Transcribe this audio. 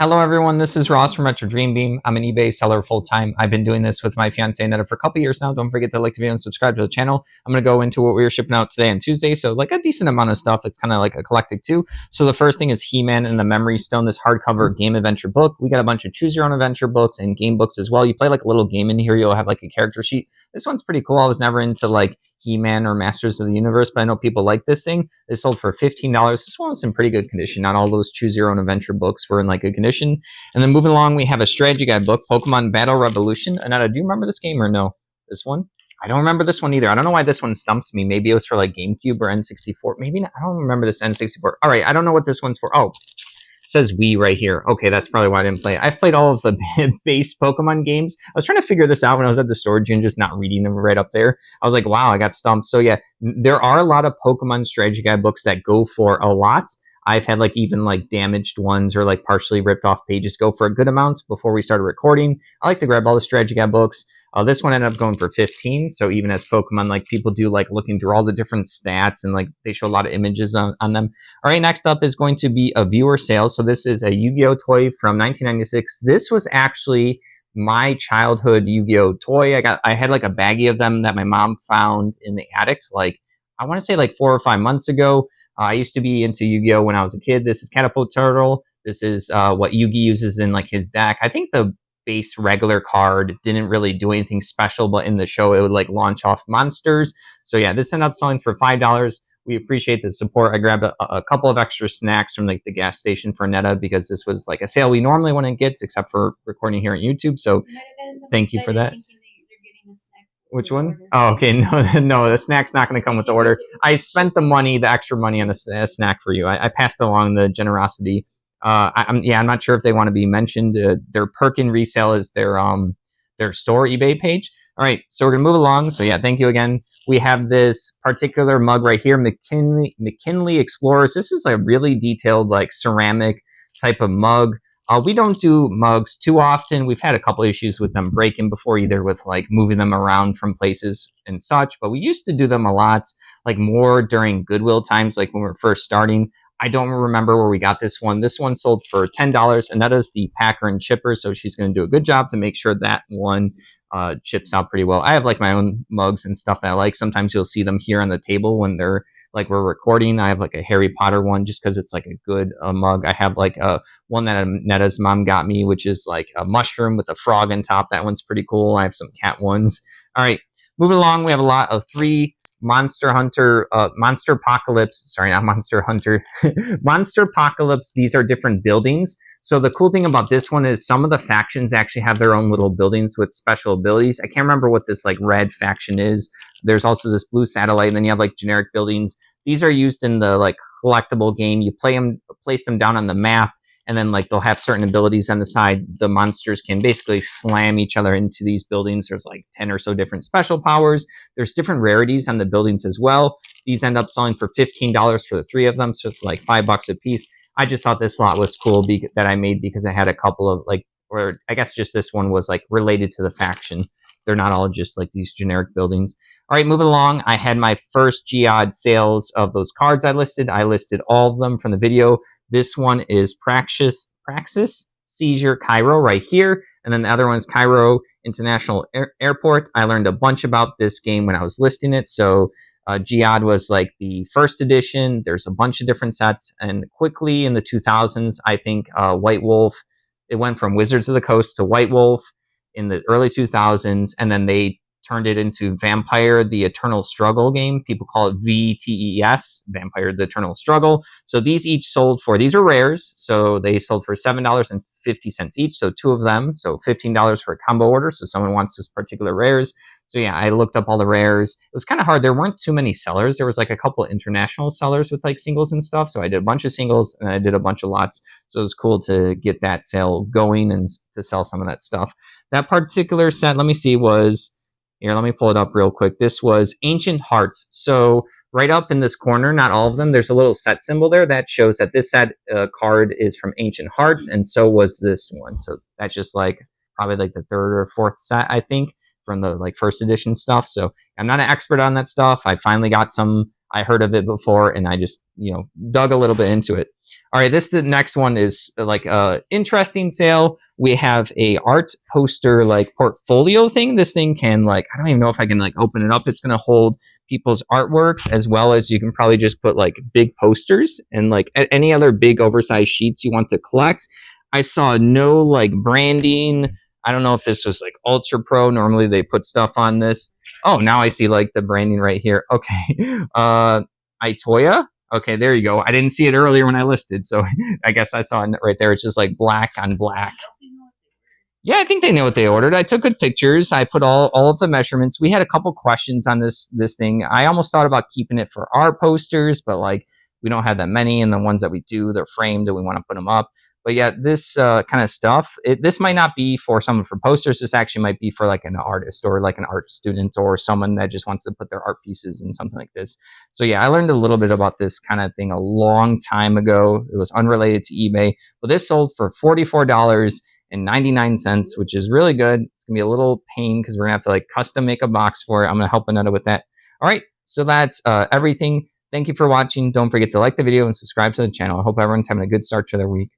Hello, everyone. This is Ross from Retro Dream Beam. I'm an eBay seller full time. I've been doing this with my fiance Netta for a couple years now. Don't forget to like the video and subscribe to the channel. I'm going to go into what we were shipping out today on Tuesday. So, like a decent amount of stuff. It's kind of like eclectic too. So, the first thing is He-Man and the Memory Stone, this hardcover game adventure book. We got a bunch of choose your own adventure books and game books as well. You play like a little game in here. You'll have like a character sheet. This one's pretty cool. I was never into like He-Man or Masters of the Universe, but I know people like this thing. This sold for $15. This one was in pretty good condition. Not all those choose your own adventure books were in like good condition. And then moving along, we have a strategy guide book, Pokemon Battle Revolution. Anata, do you remember this game or no? This one? I don't remember this one either. I don't know why this one stumps me. Maybe it was for like GameCube or N64. Maybe not. I don't remember this N64. All right, I don't know what this one's for. Oh, it says Wii right here. Okay, that's probably why I didn't play it. I've played all of the base Pokemon games. I was trying to figure this out when I was at the storage unit, just not reading them right up there. I was like, wow, I got stumped. So yeah, there are a lot of Pokemon strategy guide books that go for a lot. I've had like even like damaged ones or like partially ripped off pages go for a good amount before we started recording. I like to grab all the strategy guide books. This one ended up going for 15. So even as Pokemon, like people do like looking through all the different stats and like they show a lot of images on them. All right, next up is going to be a viewer sale. So this is a Yu-Gi-Oh toy from 1996. This was actually my childhood Yu-Gi-Oh toy. I had like a baggie of them that my mom found in the attic, like I want to say like 4 or 5 months ago. I used to be into Yu-Gi-Oh when I was a kid. This is Catapult Turtle. This is what Yugi uses in like his deck. I think the base regular card didn't really do anything special, but in the show it would like launch off monsters. So yeah, this ended up selling for $5. We appreciate the support. I grabbed a couple of extra snacks from like the gas station for Netta because this was like a sale we normally wouldn't get except for recording here on YouTube. So thank you for that. Which one? Oh, okay. No, no, the snack's not going to come with the order. I spent the money, the extra money on a snack for you. I passed along the generosity. I'm not sure if they want to be mentioned. Their Perkin resale is their store eBay page. All right, so we're gonna move along. So yeah, thank you again. We have this particular mug right here, McKinley Explorers. This is a really detailed like ceramic type of mug. We don't do mugs too often. We've had a couple issues with them breaking before, either with like moving them around from places and such, but we used to do them a lot, like more during Goodwill times, like when we were first starting. I don't remember where we got this one. This one sold for $10, and that is the packer and chipper, so she's going to do a good job to make sure that one chips out pretty well. I have like my own mugs and stuff that I like. Sometimes you'll see them here on the table when they're like we're recording. I have like a Harry Potter one just because it's like a good mug. I have like one that Netta's mom got me, which is like a mushroom with a frog on top. That one's pretty cool. I have some cat ones. All right, moving along, we have a lot of Monster Apocalypse. Sorry, not Monster Hunter. Monster Apocalypse. These are different buildings. So the cool thing about this one is some of the factions actually have their own little buildings with special abilities. I can't remember what this like red faction is. There's also this blue satellite, and then you have like generic buildings. These are used in the like collectible game. You place them down on the map, and then like they'll have certain abilities on the side. The monsters can basically slam each other into these buildings. There's like 10 or so different special powers. There's different rarities on the buildings as well. These end up selling for $15 for the 3 of them, so it's like $5 a piece. I just thought this lot was cool that I made because I had a couple of like, or I guess just this one was like related to the faction. They're not all just like these generic buildings. All right, moving along. I had my first Geode sales of those cards I listed. I listed all of them from the video. This one is Praxis Seizure Cairo right here. And then the other one is Cairo International Airport. I learned a bunch about this game when I was listing it. So Geode was like the first edition. There's a bunch of different sets. And quickly in the 2000s, I think White Wolf, it went from Wizards of the Coast to White Wolf in the early 2000s. And then they turned it into Vampire the Eternal Struggle game. People call it VTES, Vampire the Eternal Struggle. So these each sold for, these are rares, so they sold for $7.50 each, so 2 of them, so $15 for a combo order, so someone wants this particular rares. So yeah, I looked up all the rares. It was kind of hard. There weren't too many sellers. There was like a couple of international sellers with like singles and stuff, so I did a bunch of singles and I did a bunch of lots, so it was cool to get that sale going and to sell some of that stuff. That particular set, let me see, was... Here, let me pull it up real quick. This was Ancient Hearts. So right up in this corner, not all of them, there's a little set symbol there that shows that this set card is from Ancient Hearts, and so was this one. So that's just like probably like the 3rd or 4th set, I think, from the like 1st edition stuff. So I'm not an expert on that stuff. I finally got some. I heard of it before, and I just dug a little bit into it. All right, the next one is like a interesting sale. We have a art poster like portfolio thing. This thing can like, I don't even know if I can like open it up. It's going to hold people's artworks, as well as you can probably just put like big posters and like any other big oversized sheets you want to collect. I saw no like branding. I don't know if this was like Ultra Pro. Normally they put stuff on this. Oh, now I see like the branding right here. Okay. Itoya. Okay, there you go. I didn't see it earlier when I listed, so I guess I saw it right there. It's just like black on black. Yeah, I think they know what they ordered. I took good pictures. I put all of the measurements. We had a couple questions on this thing. I almost thought about keeping it for our posters, but like we don't have that many, and the ones that we do, they're framed, and we want to put them up. But yeah, this kind of stuff, this might not be for someone for posters. This actually might be for like an artist or like an art student or someone that just wants to put their art pieces in something like this. So yeah, I learned a little bit about this kind of thing a long time ago. It was unrelated to eBay, but this sold for $44.99, which is really good. It's gonna be a little pain because we're gonna have to like custom make a box for it. I'm gonna help Aneta with that. All right, so that's everything. Thank you for watching. Don't forget to like the video and subscribe to the channel. I hope everyone's having a good start to their week.